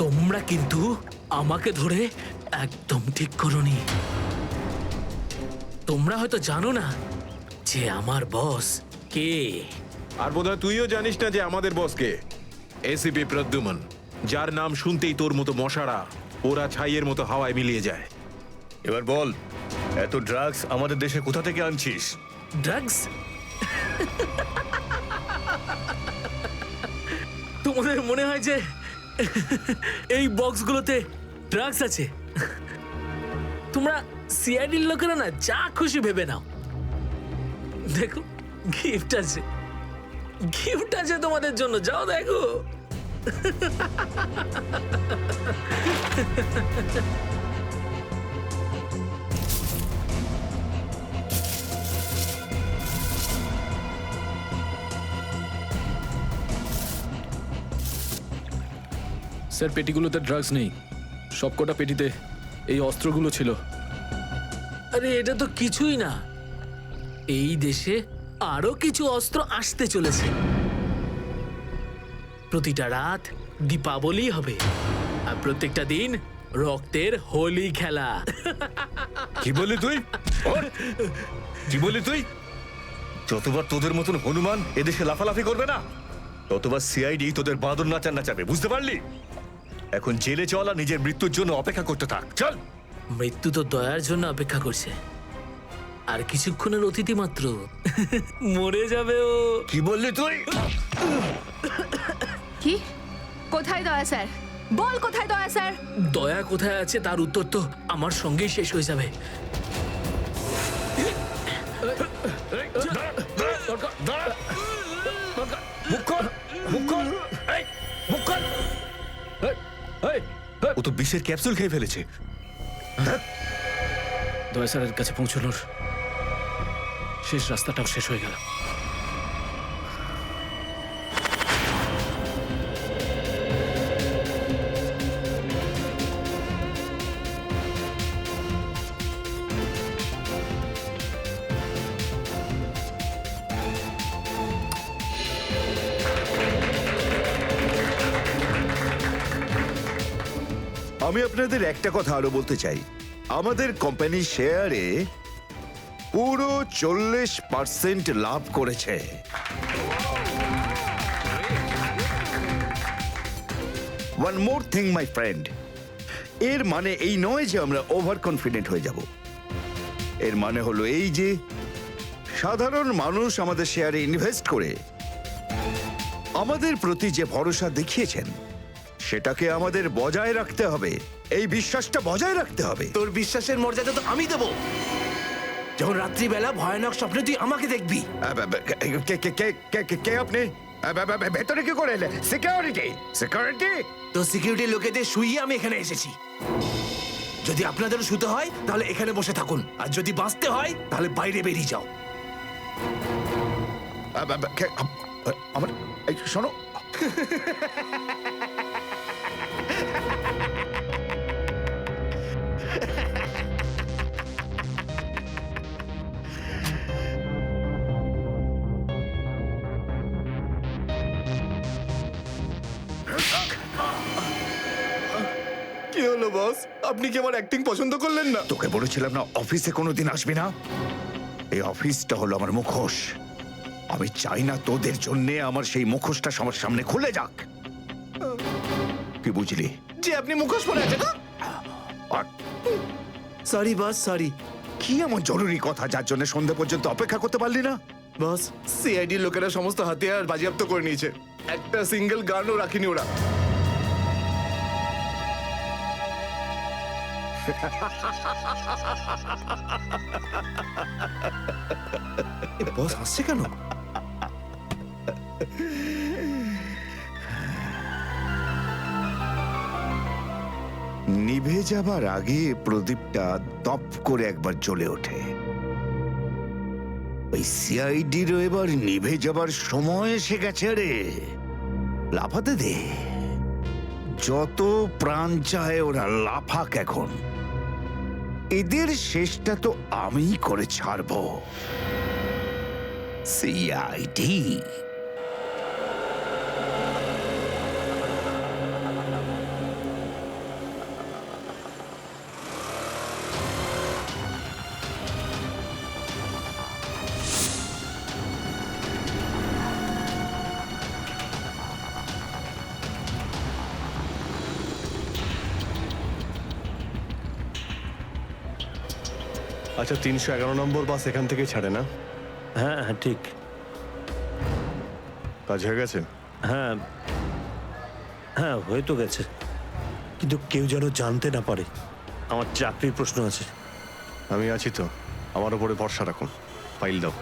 তোমরা কিন্তু আমাকে ধরে একদম ঠিক করোনি। তোমরা হয়তো জানো না যে আমার বস কে। আর বোধহয় তুইও জানিস না যে আমাদের বস কে। এসিপি প্রদ্যুমন, যার নাম শুনতেই তোর মতো মশারা ওরা ছাইয়ের মতো হাওয়ায় মিলিয়ে যায়। এবার বল, এত ড্রাগস আমাদের দেশে কোথা থেকে আনছিস? ড্রাগস? তোমাদের মনে হয় যে এই বক্সগুলোতে ড্রাগস আছে? তোমরা সিআইডির লোকেরা না যা খুশি ভেবে নাও। দেখো গিফট আছে, গিফট আছে তোমাদের জন্য, যাও দেখো। স্যার, পেটিগুলোতে ড্রাগস নেই, সবকটা পেটিতে এই অস্ত্রগুলো ছিল। আরে এটা তো কিছুই না, এই দেশে আরো কিছু অস্ত্র আসতে চলেছে। প্রতিটা রাত দীপাবলি হবে, আর প্রত্যেকটা দিন রক্তের হোলি খেলা। কি বললি তুই? কি বললি তুই? যতবার তোদের মতন হনুমান এদেশে লাফালাফি করবে না, ততবার সিআইডি তোদের বাঁদর নাচার নাচাবে, বুঝতে পারলি? এখন জেলে চল আর নিজের মৃত্যুর জন্য অপেক্ষা করতে থাক, চল। মৃত্যু তো দয়ার জন্য অপেক্ষা করছে, আর কিছুক্ষণের অতিথি মাত্র মরে যাবে ও। কি বললি তুই? কি? কোথায় দয়া স্যার? বল কোথায় দয়া স্যার? দয়া কোথায় আছে তার উত্তর তো আমার সঙ্গেই শেষ হয়ে যাবে। ও তো বিষের ক্যাপসুল খেয়ে ফেলেছে। দয়া স্যারের কাছে পৌঁছানোর শেষ রাস্তাটাও শেষ হয়ে গেল। আমি আপনাদের একটা কথা আরো বলতে চাই, আমাদের কোম্পানির শেয়ারে পুরো 40% লাভ করেছে। One more thing my friend, এর মানে এই নয় যে আমরা ওভার কনফিডেন্ট হয়ে যাব। এর মানে হলো এই যে সাধারণ মানুষ আমাদের শেয়ারে ইনভেস্ট করে আমাদের প্রতি যে ভরসা দেখিয়েছেন সেটাকে আমাদের বজায় রাখতে হবে। এই বিশ্বাসটা বজায় রাখতে হবে। তোর বিশ্বাসের মর্যাদা তো আমি দেবো যখন রাত্রিবেলা ভয়ানক স্বপ্নে তুই আমাকে দেখবি। কে আপনি? ভেতরে কি করে এলে? সিকিউরিটি? সিকিউরিটি? তো সিকিউরিটি লোকেদের শুইয়ে আমি এখানে এসেছি। যদি আপনাদেরও শুতে হয় তাহলে এখানে বসে থাকুন, আর যদি বাঁচতে হয় তাহলে বাইরে বেরিয়ে যাও। আমার শোনো, কি হলো বস? আপনি কি আমার অ্যাক্টিং পছন্দ করলেন না? তোকে বলেছিলাম না অফিসে কোনোদিন আসবি না। এই অফিসটা হলো আমার মুখোশ। আমি চাই না তোদের জন্য আমার সেই মুখোশটা সবার সামনে খুলে যাক। কি বুঝলি? যে আপনি মুখোশ পরে আছেন। আর সরি বস, সরি। কি এমন জরুরি কথা যার জন্য সন্ধ্যা পর্যন্ত অপেক্ষা করতে পারলি না? বস, সিআইডি লোকেরা সমস্ত হাতিয়ার বাজেয়াপ্ত করে নিয়েছে। একটা সিঙ্গেল গানও রাখিনি ওরা। বস হাসছে কেন? নিভে যাবার আগে প্রদীপটা দপ করে একবার জ্বলে ওঠে। ওই সিআইডিরও এবার নিভে যাবার সময় এসে গেছে রে। লাফাতে দে, যত প্রাণ চায় ওরা লাফাক এখন। এদের শেষটা তো আমিই করে ছাড়বো। সিআইডি আচ্ছা, 311 নম্বর বাস এখান থেকে ছাড়ে না? হ্যাঁ হ্যাঁ ঠিক। কাজ হয়ে গেছে? হ্যাঁ হ্যাঁ হয়ে তো গেছে, কিন্তু কেউ যেন জানতে না পারে। আমার চাকরির প্রশ্ন আছে। আমি আছি তো, আমার উপরে ভরসা রাখুন। ফাইল দাও।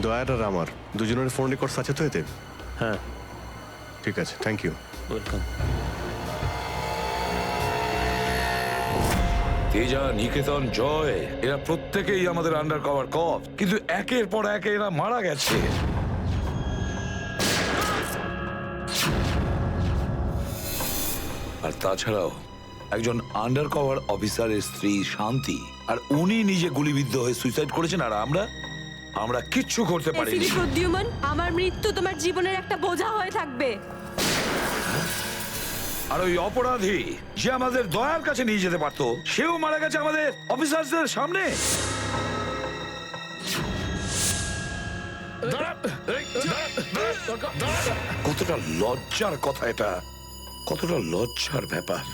দয়ার আর আমার দুজনের ফোন রেকর্ডস আছে তো এতে? হ্যাঁ, ঠিক আছে, থ্যাংক ইউ। ওয়েলকাম। তেজা, নিকেতন, জয় এরা প্রত্যেকেই আমাদের আন্ডার কভার কপ, কিন্তু একের পর এক এরা মারা গেছে। আর তাছাড়াও একজন আন্ডার কভার অফিসারের স্ত্রী শান্তি, আর উনি নিজে গুলিবিদ্ধ হয়ে সুইসাইড করেছেন, আর আমরা কিচ্ছু করতে পারিনি। এসিপি প্রদ্যুম্ন, আমার মৃত্যু তোমার জীবনের একটা বোঝা হয়ে থাকবে। আর ওই অপরাধী যে আমাদের দয়ার কাছে নিয়ে যেতে পারতো, সেও মারা গেছে আমাদের অফিসারদের সামনে। কতটা লজ্জার কথা এটা, কতটা লজ্জার ব্যাপার।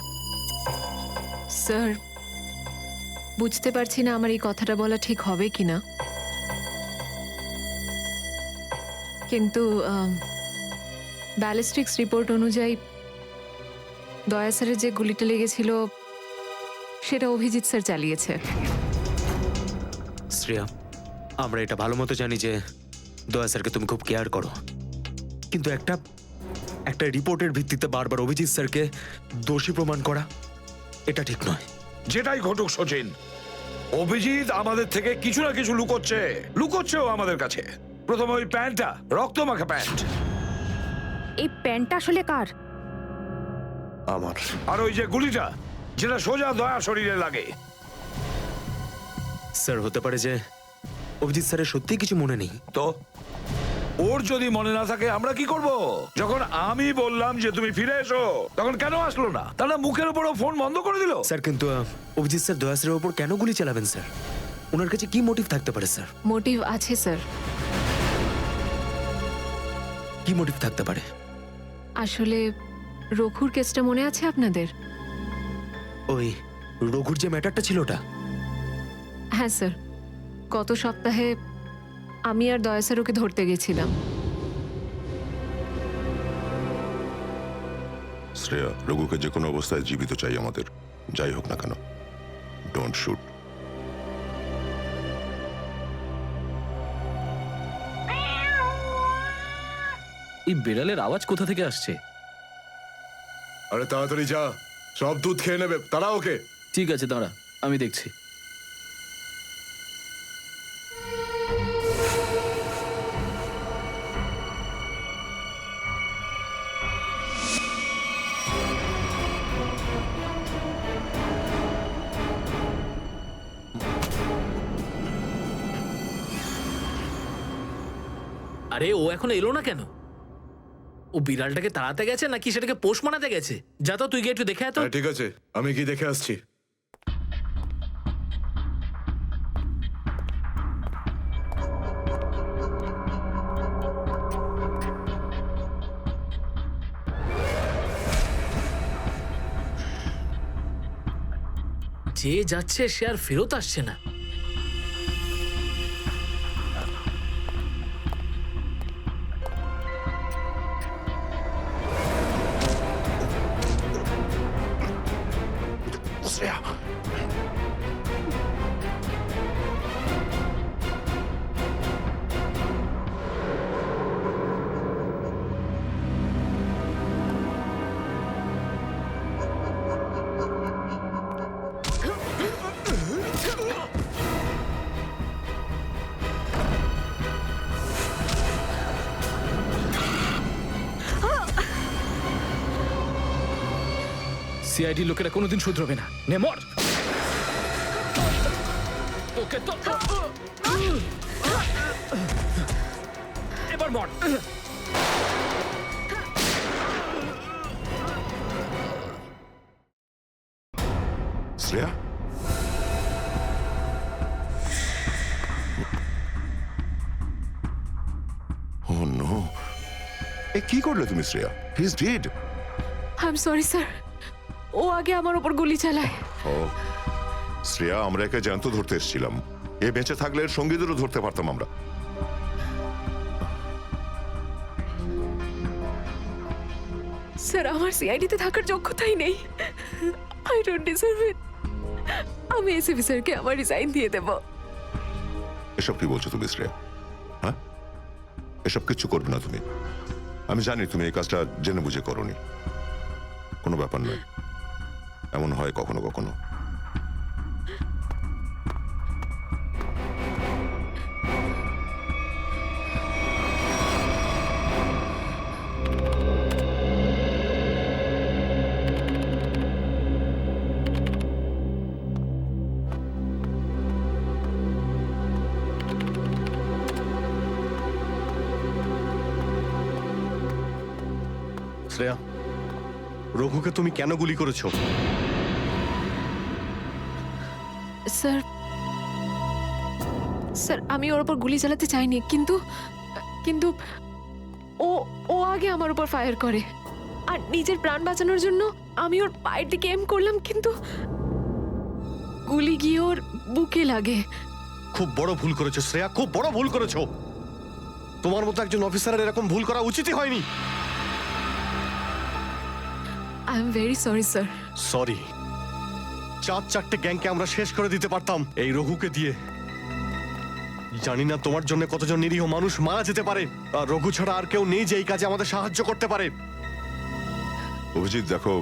স্যার, বুঝতে পারছি না আমার এই কথাটা বলা ঠিক হবে কিনা, কিন্তু ব্যালিস্টিক্স রিপোর্ট অনুযায়ী দয়া স্যারের যে গুলিটা লেগেছিল সেটা অভিজিৎ স্যার চালিয়েছে। শ্রেয়া, আমরা এটা ভালো মতো জানি যে দয়া স্যারকে তুমি খুব কেয়ার করো, কিন্তু একটা রিপোর্টের ভিত্তিতে বারবার অভিজিৎ স্যারকে দোষী প্রমাণ করা এটা ঠিক নয়। যেটাই ঘটুক সচিন, অভিজিৎ আমাদের থেকে কিছু না কিছু লুকোচ্ছেও আমাদের কাছে। প্রথমে ওই প্যান্টটা, রক্তমাখা প্যান্ট। এই প্যান্টটা আসলে কার? আমার। আর ওই যে গুলিটা, যেটা সোজা দয়া শরীরে লাগে। স্যার, হতে পারে যে অভিজিৎ স্যারের সত্যি কিছু মনে নেই। তো ওর যদি মনে না থাকে আমরা কি করব? যখন আমি বললাম যে তুমি ফিরে এসো, তখন কেন আসলো না? তাহলে মুখের উপরও ফোন বন্ধ করে দিল। স্যার, কিন্তু অভিজিৎ স্যার দয়া স্যারের উপর কেন গুলি চালাবেন স্যার? ওনার কাছে কি মোটিভ থাকতে পারে স্যার? মোটিভ আছে স্যার। কি মোটিভ থাকতে পারে? আসলে রঘুর কেসটা মনে আছে আপনাদের? ওই রঘুর যে ম্যাটারটা ছিল ওটা? হ্যাঁ স্যার, গত সপ্তাহে আমি আর দয়া স্যার ওকে ধরতে গেছিলাম। শ্রেয়া, রঘুকে যে কোনো অবস্থায় জীবিত চাই আমাদের, যাই হোক না কেন। Don't shoot. এই বিড়ালের আওয়াজ কোথা থেকে আসছে? আরে তাড়াতাড়ি যা, সব দুধ খেয়ে নেবে। তারা ওকে। ঠিক আছে, দাঁড়া, আমি দেখছি। আরে ও এখন এলো না কেন? ও বিড়ালটাকে তাড়াতে গেছে নাকি সেটাকে পোষ মানাতে গেছে? যা তো, তুই গিয়ে একটু দেখে আয় তো। হ্যাঁ ঠিক আছে, আমি কি দেখে আসছি। যে যাচ্ছে সে আর ফেরত আসছে না। শ্রেয়া, সিআইডি লোকেরা কোনোদিন শুধরবে না। নে মর। তোকে তো এবার মর। শ্রেয়া, ও নো, এ কি করলে তুমি Shreya? He is dead. I am sorry sir, ও আগে আমার ওপর গুলি চালায়। ও শ্রেয়া, আমরা একে জ্যান্ত ধরতে এসেছিলাম। এ বেঁচে থাকলে এর সঙ্গীদেরও ধরতে পারতাম আমরা। স্যার, আমার সিআইডিতে থাকার যোগ্যতাই নেই। আই ডোন্ট ডিজার্ভ ইট। আমি এসিপি স্যারকে আমার রিজাইন দিয়ে দেব। এসব কি বলছো তুমি শ্রেয়া? হ্যাঁ, এসব কিচ্ছু করবে না তুমি। আমি জানি তুমি এই কাজটা জেনে বুঝে করোনি। কোনো ব্যাপার নয়, এমন হয় কখনো কখনো। শ্রেয়া, রঘুকে তুমি কেন গুলি করেছো? স্যার, স্যার আমি ওর উপর গুলি চালাতে চাইনি, কিন্তু কিন্তু ও ও আগে আমার উপর ফায়ার করে। আর নিজের প্রাণ বাঁচানোর জন্য আমি ওর পায়ের দিকে এম করলাম, কিন্তু গুলি গিয়ে ওর বুকে লাগে। খুব বড় ভুল করেছো শ্রেয়া, খুব বড় ভুল করেছো। তোমার মতো একজন অফিসারের এরকম ভুল করা উচিতই হয়নি। I am very sorry sir. Sorry? 4-4টে গ্যাংকে আমরা শেষ করে দিতে পারতাম এই রঘুকে দিয়ে। জানি না তোমার জন্য কতজন নিরীহ মানুষ মারা যেতে পারে, আর রঘু ছাড়া আর কেউ নেই যে এই কাজে আমাদের সাহায্য করতে পারে। অভিজিৎ দেখো,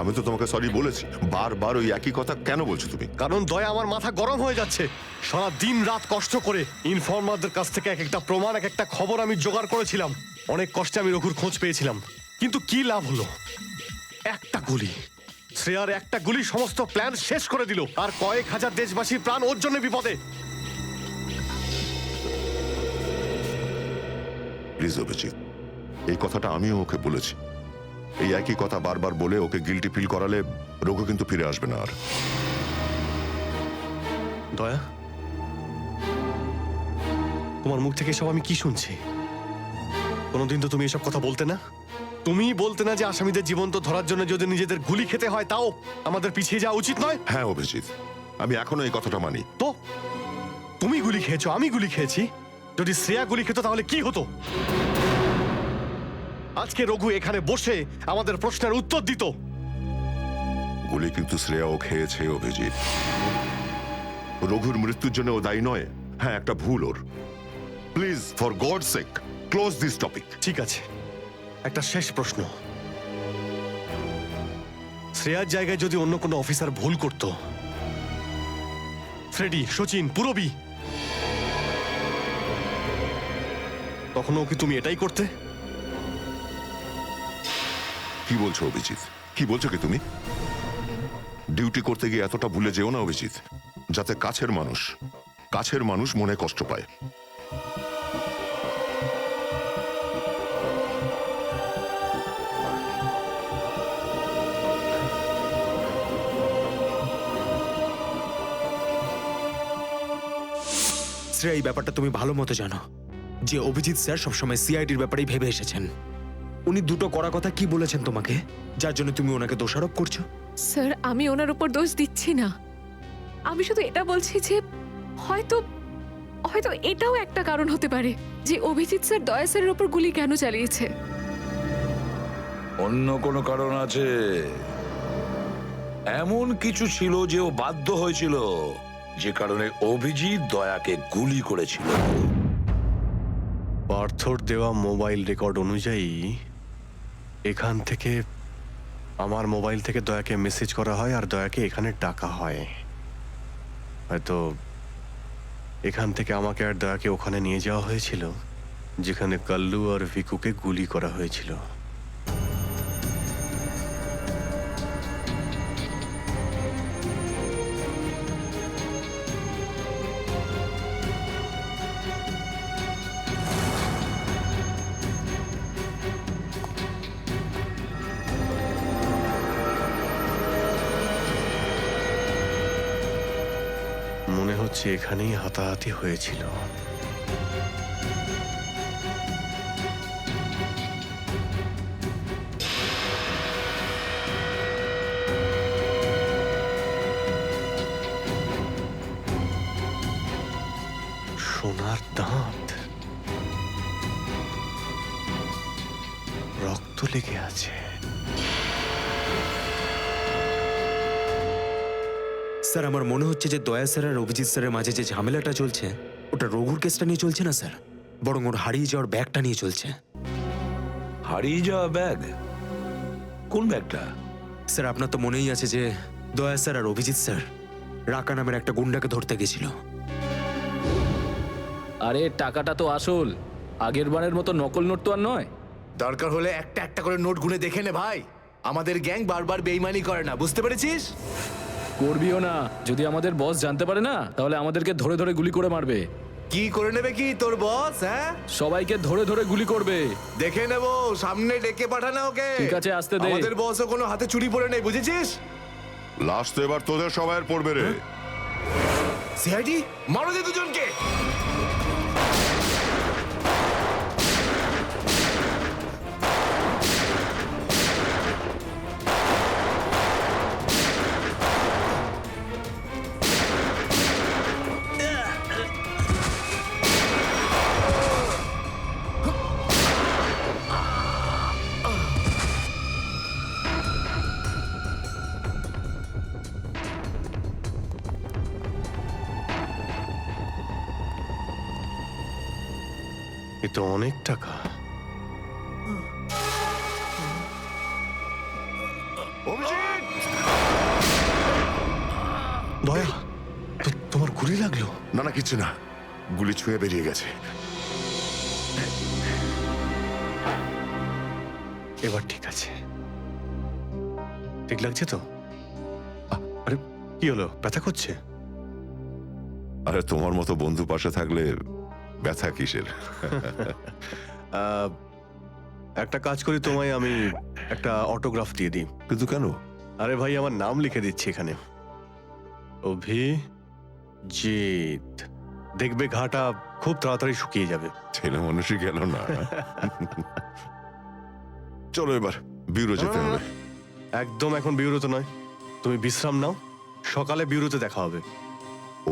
আমি তো তোমাকে সরি বলেছি। বারবার ওই একই কথা কেন বলছো তুমি? কারণ দয়া আমার মাথা গরম হয়ে যাচ্ছে। সারা দিন রাত কষ্ট করে ইনফর্মারদের কাছ থেকে এক একটা প্রমাণ, এক একটা খবর আমি জোগাড় করেছিলাম। অনেক কষ্টে আমি রঘুর খোঁজ পেয়েছিলাম, কিন্তু কি লাভ হলো? একটা গুলি, শ্রেয়ার একটা গুলি সমস্ত প্ল্যান শেষ করে দিল, আর কয়েক হাজার দেশবাসীর প্রাণ ওর জন্য বিপদে। প্লিজ অভিজিৎ, এই কথাটা আমিও ওকে বলেছি। এই একই কথা বারবার বলে ওকে গিল্টি ফিল করালে রঘু কিন্তু ফিরে আসবে না আর। দয়া, তোমার মুখ থেকে সব আমি কি শুনছি? কোনোদিন তো তুমি এসব কথা বলতে না। তুমি বলতে না যে আসামিদের জীবন্ত ধরার জন্য যদি নিজেদের গুলি খেতে হয় তাও আমাদের পিছিয়ে যাওয়া উচিত নয়। হ্যাঁ অভিজিৎ, আমি এখনো এই কথাটা মানি। তো তুমি গুলি খেয়েছো, আমি গুলি খেয়েছি। যদি শ্রেয়া গুলি খেত তাহলে কি হতো? আজকে রঘু এখানে বসে আমাদের প্রশ্নের উত্তর দিত। গুলি কিন্তু শ্রেয়াও খেয়েছে অভিজিৎ। রঘুর মৃত্যুর জন্য ও দায়ী নয়। হ্যাঁ, একটা ভুল ওর। Please, for God sake, close this topic. ঠিক আছে, একটা শেষ প্রশ্ন। শ্রেয়ার জায়গায় যদি অন্য কোনো অফিসার ভুল করত, ফ্রেডি, সচিন, পুরবী, তখনও কি তুমি এটাই করতে? কি বলছো অভিজিৎ? কি বলছো কি তুমি? ডিউটি করতে গিয়ে এতটা ভুলে যেও না অভিজিৎ, যাতে কাছের মানুষ মনে কষ্ট পায়। এই ব্যাপারটা তুমি ভালো মতো জানো যে অভিজিৎ স্যার সবসময় সিআইডির ব্যাপারেই ভেবে এসেছেন। উনি দুটো কড়া কথা কি বলেছেন তোমাকে, যার জন্য তুমি ওনাকে দোষারোপ করছো? স্যার আমি ওনার উপর দোষ দিচ্ছি না, আমি শুধু এটা বলছি যে হয়তো হয়তো এটাও একটা কারণ হতে পারে যে অভিজিৎ স্যার দয়া স্যারের উপর গুলি কেন চালিয়েছে। অন্য কোনো কারণ আছে? এমন কিছু ছিল যে ও বাধ্য হয়েছিল, যে কারণে অভিজিৎ দয়াকে গুলি করেছিল। পার্থর দেওয়া মোবাইল রেকর্ড অনুযায়ী এখান থেকে আমার মোবাইল থেকে দয়াকে মেসেজ করা হয় আর দয়াকে এখানে ডাকা হয়। হয়তো এখান থেকে আমাকে আর দয়াকে ওখানে নিয়ে যাওয়া হয়েছিল যেখানে কাল্লু আর ভিকুকে গুলি করা হয়েছিল। মনে হচ্ছে এখানেই হাতাহাতি হয়েছিল। সোনার দাঁত, রক্ত লেগে আছে। স্যার আমার মনে হচ্ছে যে দয়া স্যার আর অভিজিৎ স্যারের মাঝে যে ঝামেলাটা চলছে ওটা রঘুর কেসটা নিয়ে চলছে না স্যার, বরং ওর হারিয়ে যাওয়ার ব্যাগটা নিয়ে চলছে। হারিয়ে যাওয়া ব্যাগ? কোন ব্যাগটা? স্যার আপনার তো মনেই আছে যে দয়া স্যার আর অভিজিৎ স্যার রাকা নামের একটা গুন্ডাকে ধরতে গেছিল। আরে টাকাটা তো আসল, আগের বারের মতো নকল নোট তো আর নয়। দরকার হলে একটা একটা করে নোট গুনে দেখে নে ভাই। আমাদের গ্যাং বারবার বেইমানি করে না, বুঝতে পেরেছিস? করবিও না, যদি আমাদের বস জানতে পারে না তাহলে আমাদেরকে ধরে ধরে গুলি করে মারবে। কি করে নেবে কি তোর বস? হ্যাঁ, সবাইকে ধরে ধরে গুলি করবে। দেখে নেবো, সামনে ডেকে পাঠানা ওকে। ঠিক আছে, আসতে দে। আমাদের বসও কোনো হাতে চুরি পড়ে নেই, বুঝেছিস? লাস্ট তো এবার তোদের সবাইয়ের পড়বে রে। সিআইডি মারো দে দুজনকে। এ তো অনেক টাকা। দয়া, তোমার গুলি লাগলো? না না, কিছু না, গুলি ছুঁয়ে বেরিয়ে গেছে। এবার ঠিক আছে, ঠিক লাগছে তো? আরে কি হলো, ব্যথা করছে? আরে তোমার মতো বন্ধু পাশে থাকলে ব্যথা কিসের? একটা কাজ করি, তোমায় আমি একটা অটোগ্রাফ দিয়ে দিই। কিন্তু কেন? আরে ভাই, আমার নাম লিখে দিচ্ছি এখানে, অভিজিৎ। দেখবে ঘাটা খুব তাড়াতাড়ি শুকিয়ে যাবে। ছেলে মানুষই গেল না। চলো এবার বিউরো যেতে হবে। একদম এখন বিউরোতে নয়, তুমি বিশ্রাম নাও, সকালে বিউরোতে দেখা হবে।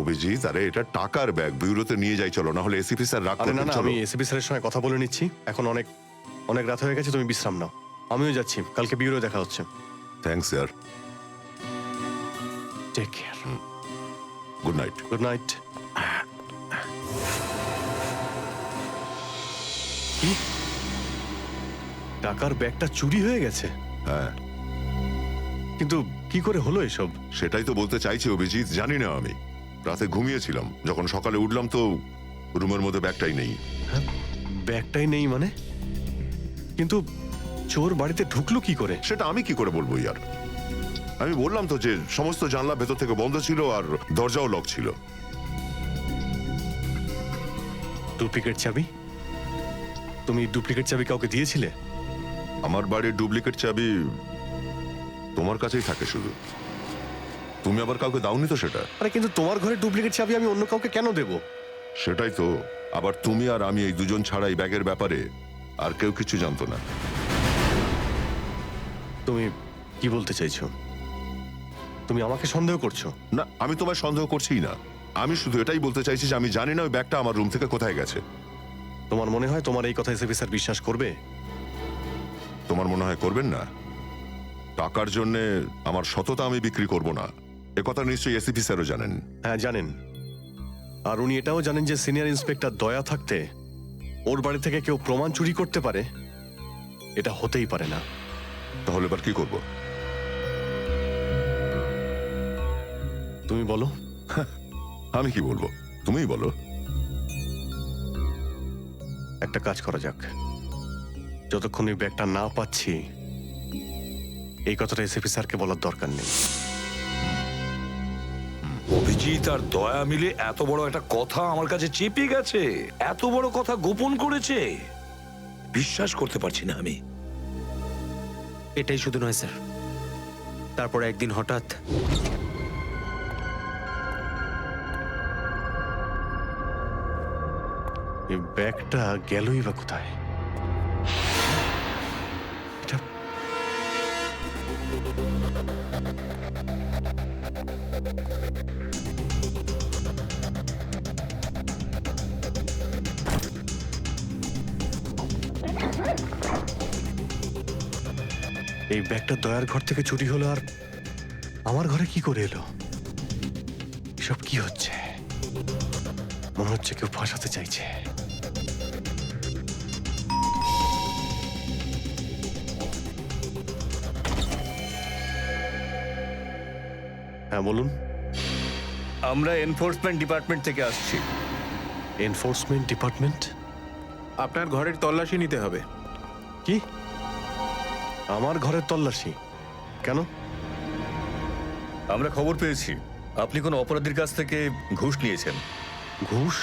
অভিজিৎ, আরে এটা টাকার ব্যাগ, বিউরোতে নিয়ে যাই চলো, না হলে এসিপি স্যার রাগ করবেন। না, আমি এসিপি স্যারের সঙ্গে কথা বলে নিচ্ছি, এখন অনেক অনেক রাত হয়ে গেছে, তুমি বিশ্রাম নাও। আমিও যাচ্ছি, কালকে বিউরো দেখা হচ্ছে। Thanks sir. Take care. Good night. Good night. টাকার ব্যাগটা চুরি হয়ে গেছে? হ্যাঁ। কিন্তু কি করে হলো এসব? সেটাই তো বলতে চাইছি অভিজিৎ, জানি না। আমি রাতে ঘুমিয়েছিলাম, যখন সকালে উঠলাম তো রুমের মধ্যে ব্যাগটাই নেই। ব্যাগটাই নেই মানে? কিন্তু চোর বাড়িতে ঢুকলো কি করে? সেটা আমি কি করে বলবো ইয়ার? আমি বললাম তো যে সমস্ত জানলা ভেতর থেকে বন্ধ ছিল আর দরজাও লক ছিল। ডুপ্লিকেট চাবি? তুমি ডুপ্লিকেট চাবি কাউকে দিয়েছিলে? আমার বাড়ির ডুপ্লিকেট চাবি তোমার কাছেই থাকে শুধু, তুমি আবার কাউকে দাওনি তো সেটা। আরে কিন্তু তোমার ঘরে ডুপ্লিকেট চাবি আমি অন্য কাউকে কেন দেব? সেটাই তো। আবার তুমি আর আমি এই দুজন ছাড়া এই ব্যাগের ব্যাপারে আর কেউ কিছু জানতো না। তুমি কি বলতে চাইছো? তুমি আমাকে সন্দেহ করছো? না, আমি তোমায় সন্দেহ করছিই না। আমি শুধু এটাই বলতে চাইছি যে আমি জানি না ওই ব্যাগটা আমার রুম থেকে কোথায় গেছে। তোমার মনে হয় তোমার এই কথা এসএপি স্যার বিশ্বাস করবে? তোমার মনে হয় করবেন না? টাকার জন্য আমার সততা আমি বিক্রি করব না, এ কথা নিশ্চয়ই এসিপি স্যারও জানেন। হ্যাঁ জানেন। আর উনি এটাও জানেন যে সিনিয়র ইন্সপেক্টর দয়া থাকতে ওর বাড়ি থেকে কেউ প্রমাণ চুরি করতে পারে, এটা হতেই পারে না। তাহলে এবার কি করব? তুমি বলো। আমি কি বলবো, তুমিই বলো। একটা কাজ করা যাক, যতক্ষণ এই ব্যাগটা না পাচ্ছি এই কথাটা এসএপি স্যারকে বলার দরকার নেই। অভিজিৎ আর দয়া মিলে এত বড় একটা কথা আমার কাছে চেপে গেছে, এত বড় কথা গোপন করেছে, বিশ্বাস করতে পারছি না আমি। এটাই শুধু নয় স্যার, তারপর একদিন হঠাৎ এই ব্যাগটা গেলই বা কোথায়? এটা এই ব্যাগটা দয়ার ঘর থেকে চুরি হলো আর আমার ঘরে কি করে এলো? এসব কি হচ্ছে? মনে হচ্ছে কেউ ফাঁসাতে চাইছে। হ্যাঁ বলুন। আমরা এনফোর্সমেন্ট ডিপার্টমেন্ট থেকে আসছি। Enforcement department? আপনার ঘরের তল্লাশি নিতে হবে। কি? আমার ঘরের তল্লাশি কেন? আমরা খবর পেয়েছি আপনি কোনো অপরাধীর কাছ থেকে ঘুষ নিয়েছেন। ঘুষ?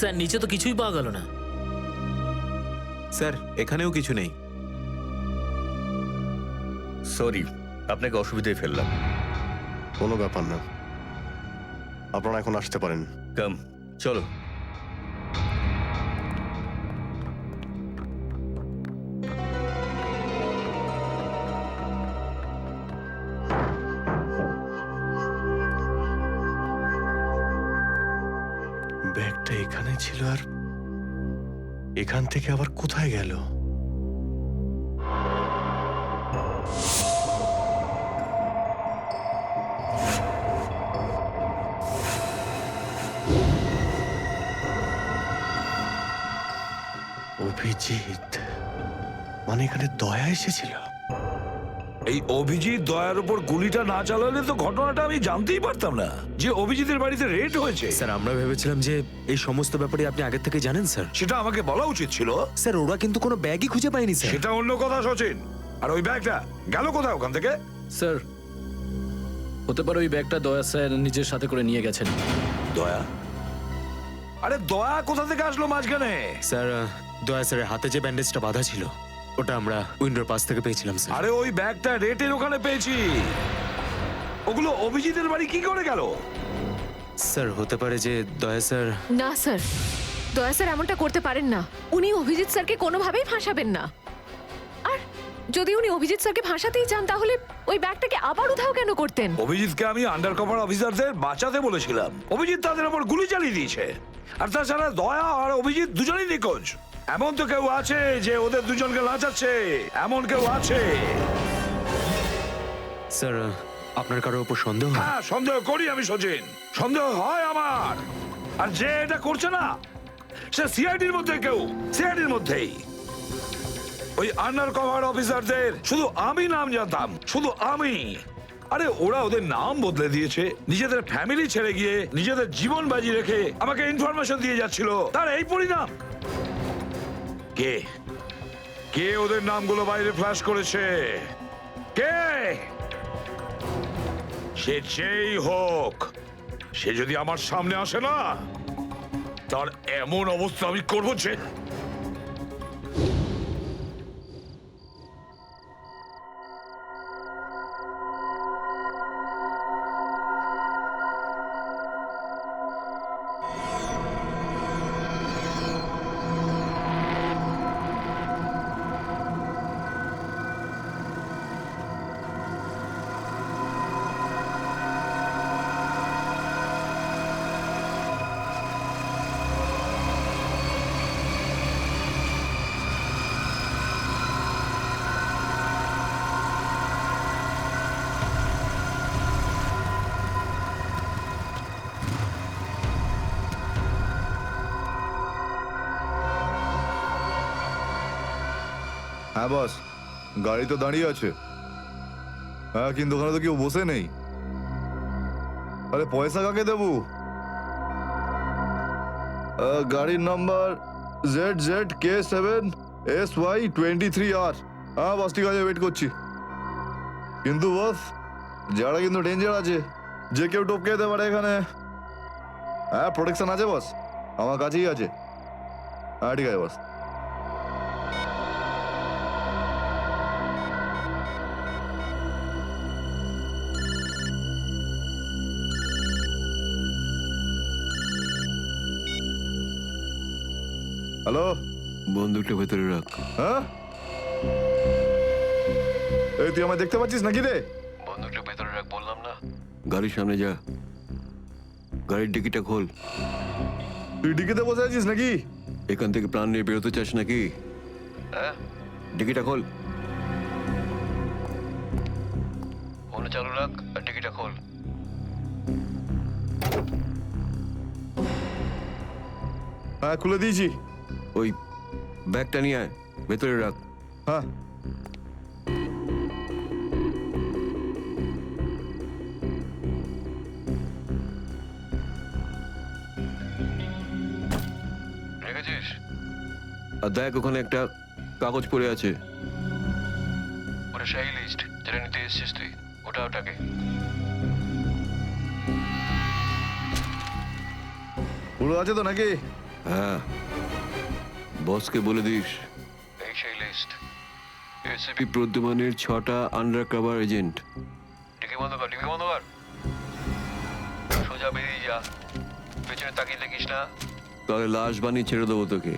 স্যার নিচে তো কিছুই পাওয়া গেল না। স্যার এখানেও কিছু নেই। সরি, আপনাকে অসুবিধায় ফেললাম। কোনো ব্যাপার না, আপনারা এখন আসতে পারেন। কাম, চলো। ব্যাগটা এখানে ছিল আর এখান থেকে আবার কোথায় গেল? অভিজিৎ মানে এখানে দয়া এসেছিল? এই অভিজিৎ দয়ার উপর গুলিটা না চালালে তো ঘটনাটা আমি জানতেই পারতাম না যে অভিজিতের বাড়িতে রেড হয়েছে। স্যার আমরা ভেবেছিলাম যে এই সমস্ত ব্যাপারে আপনি আগে থেকে জানেন স্যার। সেটা আমাকে বলা উচিত ছিল। স্যার ওরা কিন্তু কোনো ব্যাগই খুঁজে পায়নি স্যার। সেটা অন্য কথা সচিন। আর ওই ব্যাগটা গেল কোথায় ওখান থেকে? স্যার হতে পারে ওই ব্যাগটা দয়া স্যার নিজের সাথে করে নিয়ে গেছেন। দয়া? আরে দয়া কোথা থেকে আসলো মাঝখানে? স্যার দয়া স্যারের হাতে যে ব্যান্ডেজটা বাঁধা ছিল ওটা আমরা উইন্ডোর পাশ থেকে পেয়েছিলাম স্যার। আরে ওই ব্যাগটা রেটের ওখানে পেয়েছি। ওগুলো অভিজিতের বাড়ি কি করে গেল? স্যার হতে পারে যে দয়া স্যার। না স্যার, দয়া স্যার এমনটা করতে পারেন না। উনি অভিজিৎ স্যারকে কোনোভাবেই ফাঁসাবেন না। আর যদি উনি অভিজিৎ স্যারকে ফাঁসাতেই চান তাহলে ওই ব্যাগটাকে আবার উধাও কেন করতেন? অভিজিৎকে আমি আন্ডার কভার অফিসারদের বাঁচাতে বলেছিলাম, অভিজিৎ তাদের উপর গুলি চালিয়ে দিয়েছে। আর তাছাড়া দয়া আর অভিজিৎ দুজনেই নিখোঁজ। এমন তো কেউ আছে যে ওদের দুজনকে লাচাচ্ছে, এমন কেউ আছে? স্যার আপনার কারোর উপর সন্দেহ? হ্যাঁ সন্দেহ করি আমি সচিন, সন্দেহ হয় আমার। আর যে এটা করছে না সে সিআইডির মধ্যে কেউ, সিআইডির মধ্যেই। ওই আন্ডার কভার অফিসারদের শুধু আমি নাম জানতাম, শুধু আমি। আরে ওরা ওদের নাম বদলে দিয়েছে, নিজেদের ফ্যামিলি ছেড়ে গিয়ে নিজেদের জীবন বাজি রেখে আমাকে ইনফরমেশন দিয়ে যাচ্ছিল, তার এই পরিণাম। কে কে ওদের নামগুলো বাইরে ফ্ল্যাশ করেছে? কে? সে যেই হোক, সে যদি আমার সামনে আসে না, তার এমন অবস্থা আমি করবো যে। হ্যাঁ বস, গাড়ি তো দাঁড়িয়ে আছে। হ্যাঁ, কিন্তু ওখানে তো কেউ বসে নেই। আরে পয়সা কাকে দেবো? গাড়ির নাম্বার ZZK7SY23R। হ্যাঁ বস, ঠিক আছে, ওয়েট করছি। কিন্তু বস, যারা কিন্তু ডেঞ্জার আছে, যে কেউ টপকে যেতে পারে এখানে। হ্যাঁ, প্রোটেকশন আছে বস, আমার কাছেই আছে। হ্যাঁ ঠিক আছে বস। হ্যালো, বন্দুকটা ভেতরে রাখ। হ্যাঁ, এই তুই আমায় দেখতে পাচ্ছিস নাকি রে? বন্দুকটা ভেতরে রাখ বললাম না। গাড়ির সামনে যা, গাড়ির ডিকিটা খোল। তুই ডিকিতে বসে আছিস নাকি? এখান থেকে প্রাণ নিয়ে বেরোতে চাস নাকি? হ্যাঁ, ডিকিটা খোল। ফোন চালু রাখ আর ডিকিটা খোল। হ্যাঁ, খুলে দিয়েছি। ওই ব্যাগটা নিয়ে আয়, ভেতরে রাখ। হ্যাঁ, রেখেছিস? আর দেখ, ওখানে একটা কাগজ পড়ে আছে, ওটা সেই লিস্ট যেটা নিতে এসেছিস তুই। ওটাকে পুরো আছে তো নাকি? হ্যাঁ, বসকে বলে দিস এই সেই লিস্ট। এসিপি প্রদ্যুমানের 6টা আন্ডার কভার এজেন্ট। ডিকি বন্ধ কর, ডিকি বন্ধ কর। সোজা বেরিয়ে যা, পেছনে তাকিয়ে দেখিস না, তাহলে লাশ বানিয়ে ছেড়ে দেবো তোকে।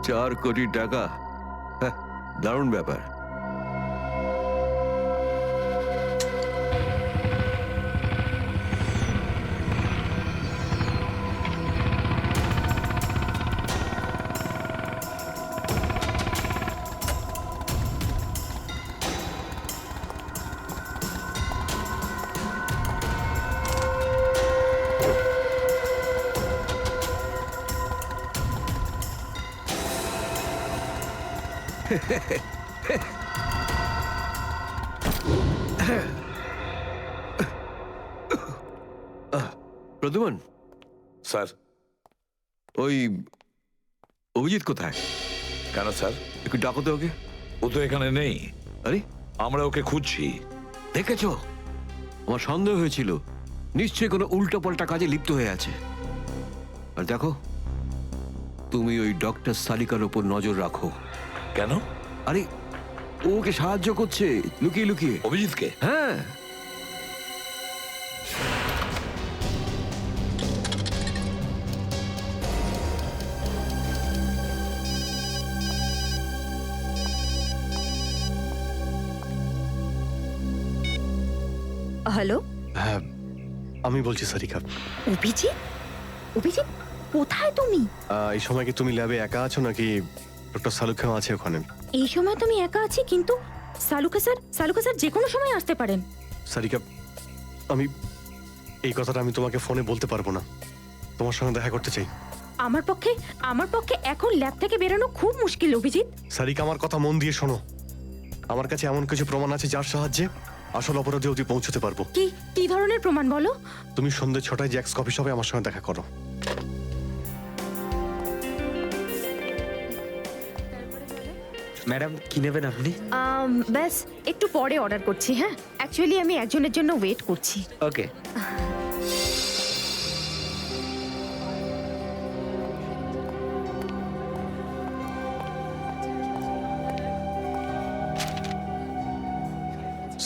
$4 কোটি, দারুণ ব্যাপার। প্রদ্যুমন স্যার, ওই অভিজিৎ কোথায়? কেন স্যার? একটু ডাকো তো ওকে। ও তো এখানে নেই। আরে, আমরা ওকে খুঁজছি। দেখেছো, আমার সন্দেহ হয়েছিল নিশ্চয়ই কোনো উল্টো পাল্টা কাজে লিপ্ত হয়ে আছে। আর দেখো, তুমি ওই ডক্টর সালিকার ওপর নজর রাখো। কেন? আরে, ও ওকে সাহায্য করছে লুকিয়ে লুকিয়ে। অভিজিৎকে? হ্যাঁ। হ্যালো, হ্যাঁ, আমি বলছি সারিকা। অভিজিৎ? অভিজিৎ, কোথায় তুমি? এই সময় কি তুমি ল্যাবে একা আছো নাকি ডক্টর সালুখাও আছে ওখানে? এই সময় তুমি একা আছি, কিন্তু সালুকা স্যার যে কোনো সময় আসতে পারেন। সারিকা, আমি এই কথাটা আমি তোমাকে ফোনে বলতে পারবো না। তোমার সঙ্গে দেখা করতে চাই। আমার পক্ষে এখন ল্যাব থেকে বেরোনো খুব মুশকিল অভিজিৎ। সারিকা, আমার কথা মন দিয়ে শোনো। আমার কাছে এমন কিছু প্রমাণ আছে যার সাহায্যে আসল অপরাধী অবধি পৌঁছতে পারবো। কি ধরনের প্রমাণ বলো? তুমি সন্ধ্যে 6টায় জ্যাক্স কফি শপে আমার সঙ্গে দেখা করো। ম্যাডাম কি নেবেন আপনি? ব্যাস একটু পরে অর্ডার করছি। হ্যাঁ, অ্যাকচুয়ালি আমি একজনের জন্য ওয়েট করছি। ওকে।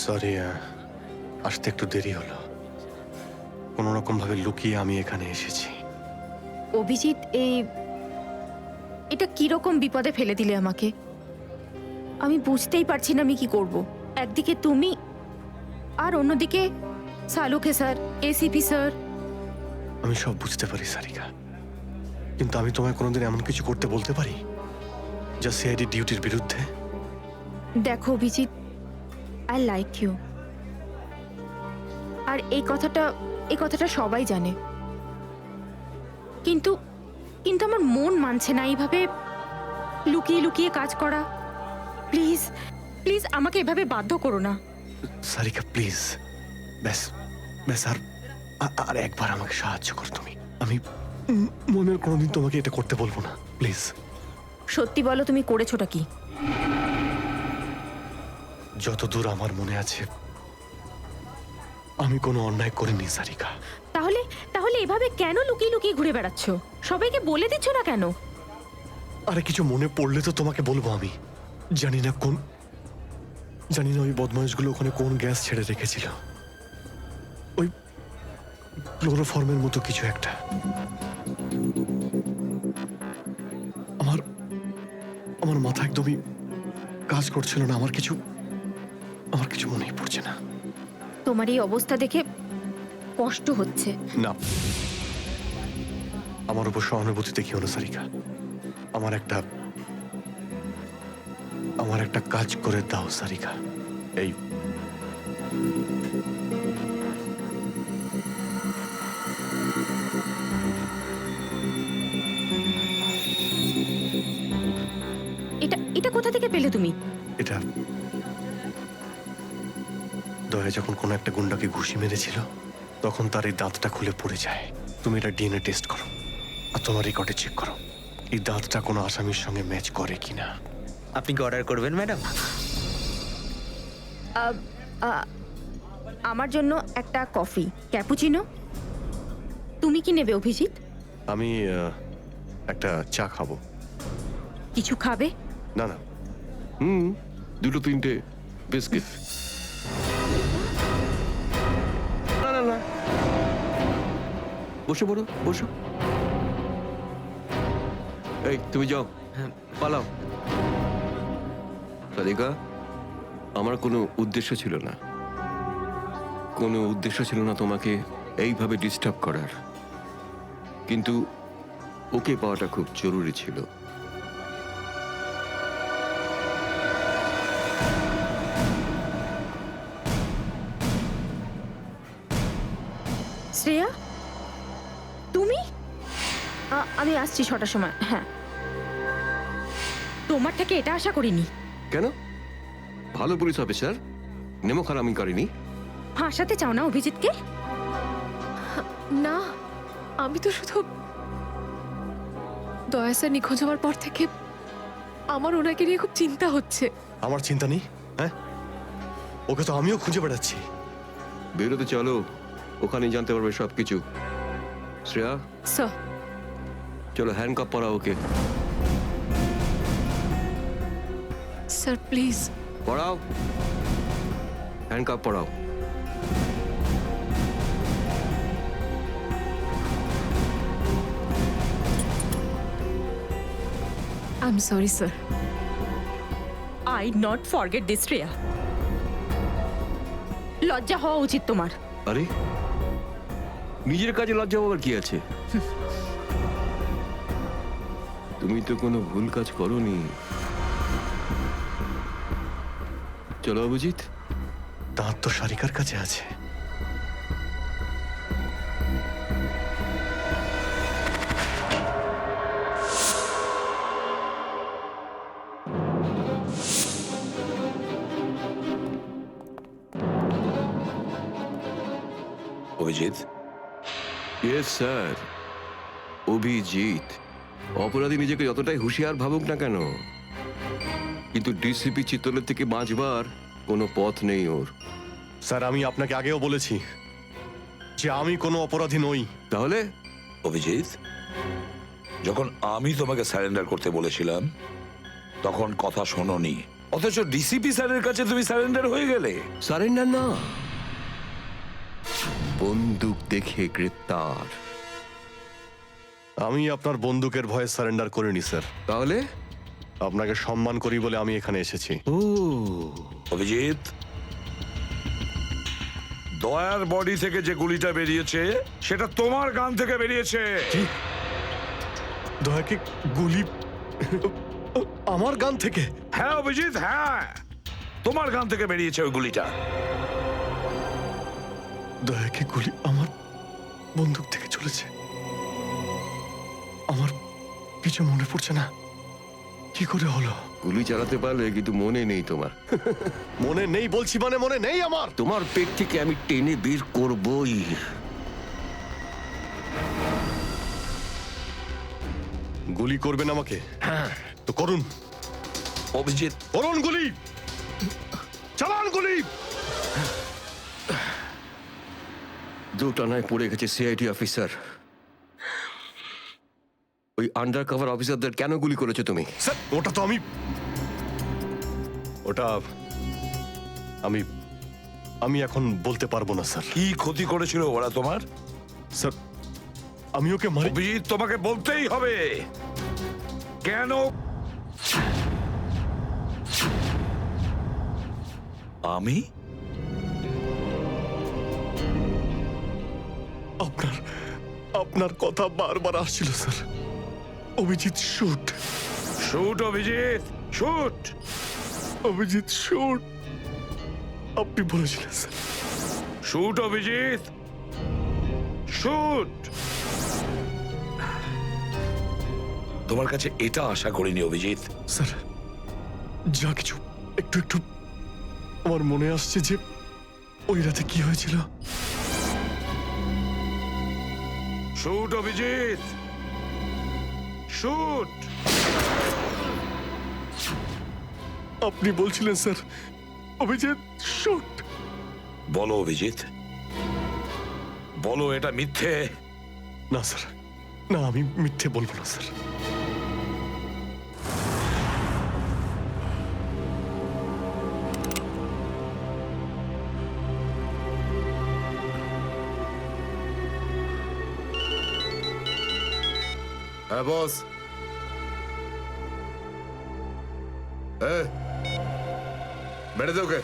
সরি, আসতে একটু দেরি হলো। কোনো রকম ভাবে লুকিয়ে আমি এখানে এসেছি। অভিজিৎ, এটা কিরকম বিপদে ফেলে দিলে আমাকে। আমি বুঝতেই পারছি না আমি কি করব। একদিকে তুমি আর অন্যদিকে সালুকে স্যার, এসিপি স্যার। আমি সব বুঝতে পারি সারিকা, কিন্তু আমি তোমায় কোনোদিন এমন কিছু করতে বলতে পারি যা সিআইডি ডিউটির বিরুদ্ধে? দেখো অভিজিৎ, আই লাইক ইউ। আর এই কথাটা সবাই জানে, কিন্তু কিন্তু আমার মন মানছে না এইভাবে লুকিয়ে লুকিয়ে কাজ করা। প্লিজ প্লিজ আমাকে এভাবে বাধ্য করো না। সারিকা প্লিজ, ব্যাস ব্যাস আর একবার আমাকে সাহায্য করো তুমি। আমি মনের কোনোদিন তোমাকে এটা করতে বলবো না, প্লিজ। সত্যি বলো, তুমি করেছোটা কি? যতদূর আমার মনে আছে আমি কোনো অন্যায় করিনি সারিকা। তাহলে এভাবে কেন লুকিয়ে লুকিয়ে ঘুরে বেড়াচ্ছ? সবাইকে বলে দিচ্ছ না কেন? আরে কিছু মনে পড়লে তো তোমাকে বলবো। আমি জানি না ওই বদমাইশগুলো ওখানে কোন গ্যাস ছেড়ে রেখেছিল। ওই ক্লোরোফর্মের মতো কিছু একটা। আমার মাথা একদমই কাজ করছিল না। আমার কিছু মনেই পড়ছে না। তোমার এই অবস্থা দেখে কষ্ট হচ্ছে। না, আমার উপর সহানুভূতি দেখিও না সারিকা। আমার একটা কাজ করে দাও সারিকা। এই এটা কোথা থেকে পেলে তুমি? এটা দয়া যখন কোনো একটা গুন্ডাকে ঘুষি মেরেছিল তখন তার এই দাঁতটা খুলে পড়ে যায়। তুমি এটা ডিএনএ টেস্ট করো আর তোমার রেকর্ডে চেক করো এই দাঁতটা কোনো আসামির সঙ্গে ম্যাচ করে কিনা। আপনি কি অর্ডার করবেন ম্যাডাম? আমার জন্য একটা কফি ক্যাপুচিনো। তুমি কি নেবে অভিজিৎ? আমি একটা চা খাবো। কিছু খাবে? না না, 2-3টে বিস্কিট। না, বসে পড়ো, বসো। এই তুমি যাও, হ্যাঁ। পালাও। সারিকা, আমার কোনো উদ্দেশ্য ছিল না তোমাকে এইভাবে ডিস্টার্ব করার, কিন্তু ওকে পাওয়াটা খুব জরুরি ছিল। শ্রেয়া, তুমি? আমি আসছি 6টার সময়। হ্যাঁ, তোমার থেকে এটা আশা করিনি। কেন? ভালো পুলিশ অফিসার, নেমো খারামি করেনি। ফাঁসাতে চাও না অভিজিৎকে? না, আমি তো শুধু দয়া স্যার নিখোঁজ হওয়ার পর থেকে আমার ওনাকে নিয়ে খুব চিন্তা হচ্ছে। আমার চিন্তা নেই। হ্যাঁ, ওকে তো আমিও খুঁজে বেড়াচ্ছি। বেরোতে চলো, ওখানেই জানতে পারবে সবকিছু। শ্রেয়া, স্যার। চলো হ্যান্ডকাপ পরাও ওকে। Sir please. পড়াও, হ্যান্ডকাপ পড়াও। I am sorry sir. I not forget this Shreya. লজ্জা হওয়া উচিত তোমার। আরে, নিজের কাজে লজ্জা পাওয়ার কি আছে? তুমি তো কোনো ভুল কাজ করোনি। চলো অভিজিৎ। দাঁত তো সারিকার কাছে আছে, অভিজিৎ, ইয়েস স্যার। অভিজিৎ অপরাধী নিজেকে যতটাই হুঁশিয়ার ভাবুক না কেন, কিন্তু ডিসিপি চিত্তলের থেকে বাঁচবার কোনো পথ নেই ওর। স্যার আমি আপনাকে আগেও বলেছি যে আমি কোনো অপরাধী নই। তাহলে অভিজিৎ, যখন আমি তোমাকে সারেন্ডার করতে বলেছিলাম তখন কথা শোনোনি, অথচ ডিসিপি স্যারের কাছে তুমি সারেন্ডার হয়ে গেলে। সারেন্ডার না, বন্দুক দেখে গ্রেপ্তার। আমি আপনার বন্দুকের ভয়ে সারেন্ডার করিনি স্যার। তাহলে আপনাকে সম্মান করি বলে আমি এখানে এসেছি। ও অভিজিৎ, দয়ার বডি থেকে যে গুলিটা বেরিয়েছে সেটা তোমার গান থেকে বেরিয়েছে। দয়াকে গুলি আমার গান থেকে? হ্যাঁ অভিজিৎ, হ্যাঁ, তোমার গান থেকে বেরিয়েছে ওই গুলিটা। দয়াকে গুলি আমার বন্দুক থেকে চলেছে? আমার কিছু মনে পড়ছে না, কি করে হলো? গুলি চালাতে পারলে, কিন্তু মনে নেই তোমার। মনে নেই বলছি মানে মনে নেই আমার। তোমার পেট থেকে আমি টেনে বের করবই। গুলি করবেন আমাকে? হ্যাঁ তো করুন অভিজিৎ, করুন গুলি, চালান গুলি। দুটানায় পড়ে গেছে সিআইডি অফিসার। ওই আন্ডার কভার অফিসারদের কেন গুলি করেছো তুমি? স্যার ওটা তো আমি এখন বলতে পারবো না স্যার। কি ক্ষতি করেছিল ওরা তোমার? স্যার আমি ওকে মারি। অভিজিৎ, তোমাকে বলতেই হবে কেন। আমি আপনার কথা বারবার আসছিল sir. Abhijit shoot, shoot Abhijit, shoot Abhijit shoot, আপনি বলেছিলেন স্যার। Shoot Abhijit, shoot. তোমার কাছে এটা আশা করিনি অভিজিৎ। স্যার যা কিছু একটু একটু আমার মনে আসছে যে ওই রাতে কি হয়েছিল। Shoot Abhijit, shoot. আপনি বলছিলেন স্যার অভিজিৎ শুট। বলো অভিজিৎ, বলো এটা মিথ্যে। না স্যার, না আমি মিথ্যে বলবো না স্যার। হ্যাঁ বস। বেড়ে দে ওকে।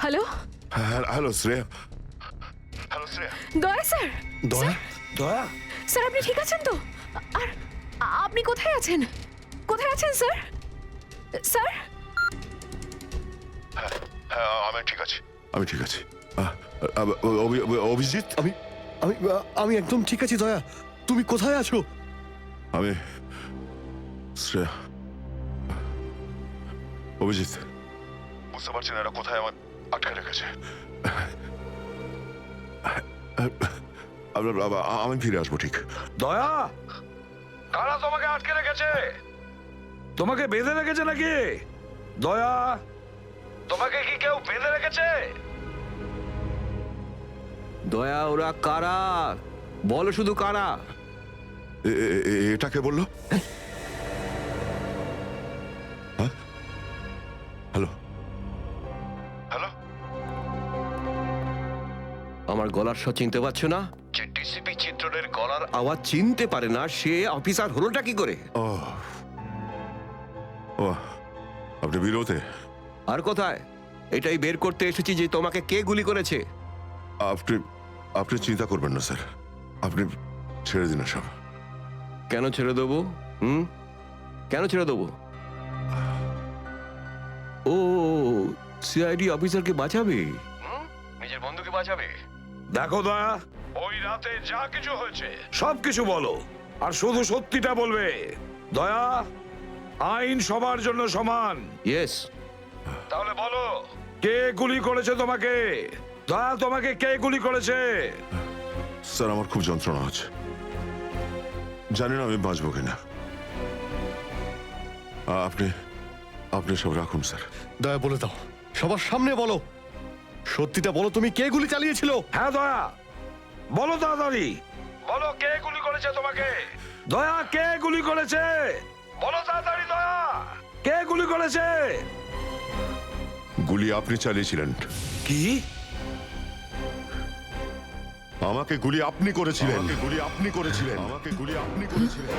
Hello hello Shreya. Daya sir. দয়া? দয়া? স্যার আপনি ঠিক আছেন তো? আর আপনি কোথায় আছেন? কোথায় আছেন স্যার? স্যার হ্যাঁ আমি ঠিক আছি, আমি ঠিক আছি। অভিজিৎ, আমি আমি আমি একদম ঠিক আছি। দয়া তুমি কোথায় আছো? আমি শ্রেয়া। অভিজিৎ, বুঝতে পারছি না এরা কোথায় আমার আটকে রেখেছে। আমি ফিরে আসবো ঠিক। দয়া, কারা তোমাকে আটকে রেখেছে? তোমাকে বেঁধে রেখেছে নাকি? দয়া, তোমাকে কি কেউ বেঁধে রেখেছে? দয়া, ওরা কারা? বলো শুধু কারা? এটা কে বললো? হ্যাঁ, হ্যালো হ্যালো, আমার গলার স্বর চিনতে পারছো না? যে ডিসিপি চিত্রনের গলার আওয়াজ চিনতে পারে না সে অফিসার হলোটা কি করে? ও ও, আপনি বিরোধে? আর কোথায়? এটাই বের করতে এসেছি যে তোমাকে কে গুলি করেছে। আপনি আপনি চিন্তা করবেন না স্যার, আপনি ছেড়ে দিন সব। কেন ছেড়ে দেবো? কেন ছেড়ে দেবো? ও, সিআইডি অফিসারকে বাঁচাবে, নিজের বন্ধুকে বাঁচাবে। দেখো দয়া, ওই রাতে যা কিছু হয়েছে সব কিছু বলো, আর শুধু সত্যিটা বলবে। দয়া, আইন সবার জন্য সমান। ইয়েস। তাহলে বলো, কে গুলি করেছে তোমাকে? দয়া, তোমাকে কে গুলি করেছে? স্যার আমার খুব যন্ত্রণা হচ্ছে, জানি না আমি বাঁচবো কিনা। আপনি আপনি সব রাখুন স্যার। দয়া বলে দাও, সবার সামনে বলো, সত্যিটা বলো, তুমি কে গুলি চালিয়েছিল? হ্যাঁ দয়া, বলো তাড়াতাড়ি, বলো কে গুলি করেছে তোমাকে? দয়া, কে গুলি করেছে? বলো তাড়াতাড়ি দয়া, কে গুলি করেছে? গুলি আপনি চালিয়েছিলেন। কি? আমাকে গুলি আপনি করেছিলেন। আমাকে গুলি আপনি করেছিলেন।